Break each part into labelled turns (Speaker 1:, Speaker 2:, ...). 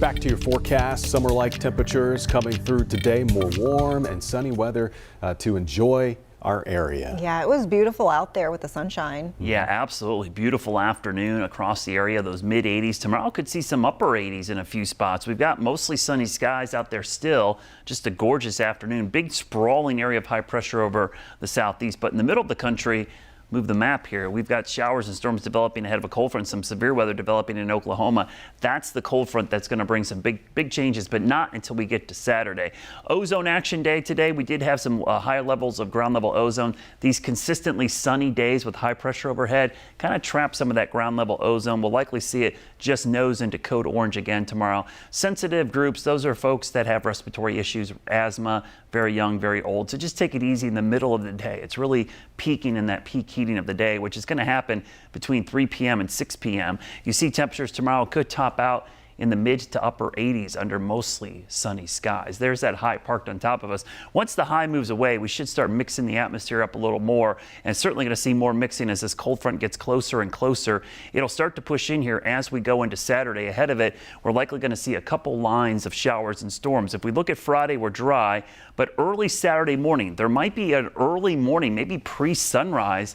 Speaker 1: Back to your forecast. Summer-like temperatures coming through today. More warm and sunny weather to enjoy our area.
Speaker 2: Yeah, it was beautiful out there with the sunshine.
Speaker 3: Yeah, absolutely. Beautiful afternoon across the area. Those mid 80s. Tomorrow could see some upper 80s in a few spots. We've got mostly sunny skies out there still. Just a gorgeous afternoon. Big sprawling area of high pressure over the southeast. But in the middle of the country, move the map here. We've got showers and storms developing ahead of a cold front, some severe weather developing in Oklahoma. That's the cold front that's going to bring some big changes, but not until we get to Saturday. Ozone action day today. We did have some higher levels of ground level ozone. These consistently sunny days with high pressure overhead kind of trap some of that ground level ozone. We'll likely see it just nose into code orange again tomorrow. Sensitive groups, those are folks that have respiratory issues, asthma, very young, very old. So just take it easy in the middle of the day. It's really peaking in that peak heating of the day, which is going to happen between 3 p.m. and 6 p.m. You see temperatures tomorrow could top out in the mid to upper 80s under mostly sunny skies. There's that high parked on top of us. Once the high moves away, we should start mixing the atmosphere up a little more, and certainly going to see more mixing as this cold front gets closer and closer. It'll start to push in here as we go into Saturday. Ahead of it, we're likely going to see a couple lines of showers and storms. If we look at Friday, we're dry, but early Saturday morning, there might be an early morning, maybe pre-sunrise,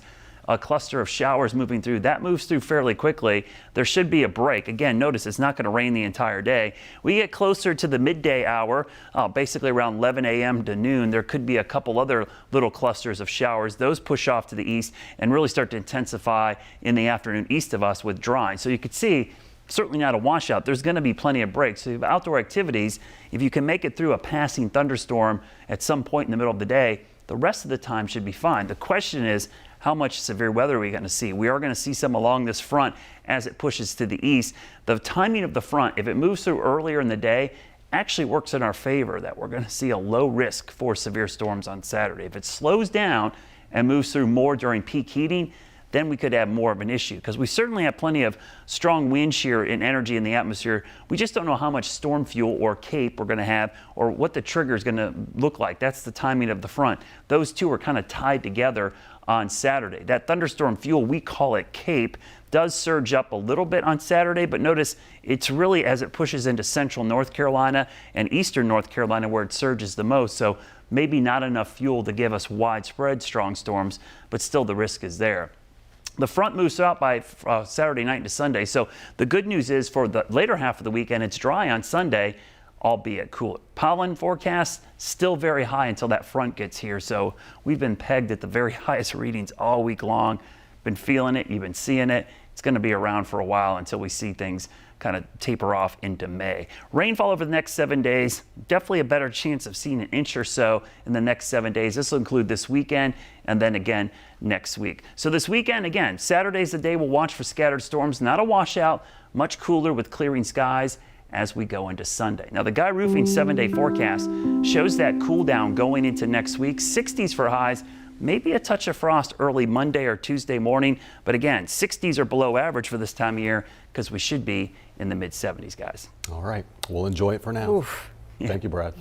Speaker 3: a cluster of showers moving through. That moves through fairly quickly. There should be a break. Again, notice it's not going to rain the entire day. We get closer to the midday hour, basically around 11 a.m. to noon. There could be a couple other little clusters of showers. Those push off to the east and really start to intensify in the afternoon east of us with drying. So you could see certainly not a washout. There's going to be plenty of breaks. So you have outdoor activities. If you can make it through a passing thunderstorm at some point in the middle of the day, the rest of the time should be fine. The question is, how much severe weather are we going to see? We are going to see some along this front as it pushes to the east. The timing of the front, if it moves through earlier in the day, actually works in our favor, that we're going to see a low risk for severe storms on Saturday. If it slows down and moves through more during peak heating, then we could have more of an issue, because we certainly have plenty of strong wind shear and energy in the atmosphere. We just don't know how much storm fuel or CAPE we're going to have, or what the trigger is going to look like. That's the timing of the front. Those two are kind of tied together on Saturday. That thunderstorm fuel, we call it CAPE, does surge up a little bit on Saturday, but notice it's really as it pushes into central North Carolina and eastern North Carolina where it surges the most. So maybe not enough fuel to give us widespread strong storms, but still the risk is there. The front moves out by Saturday night into Sunday. So the good news is for the later half of the weekend, it's dry on Sunday, albeit cooler. Pollen forecast still very high until that front gets here. So we've been pegged at the very highest readings all week long. Been feeling it. You've been seeing it. It's going to be around for a while until we see things kind of taper off into May. Rainfall over the next 7 days, definitely a better chance of seeing an inch or so in the next 7 days. This will include this weekend and then again next week. So this weekend, again, Saturday's the day we'll watch for scattered storms. Not a washout, much cooler with clearing skies as we go into Sunday. Now, the Guy Roofing 7-day forecast shows that cool down going into next week. 60s for highs. Maybe a touch of frost early Monday or Tuesday morning. But again, 60s are below average for this time of year, because we should be in the mid 70s, guys.
Speaker 1: All right. We'll enjoy it for now.
Speaker 2: Oof.
Speaker 1: Thank you, Brad.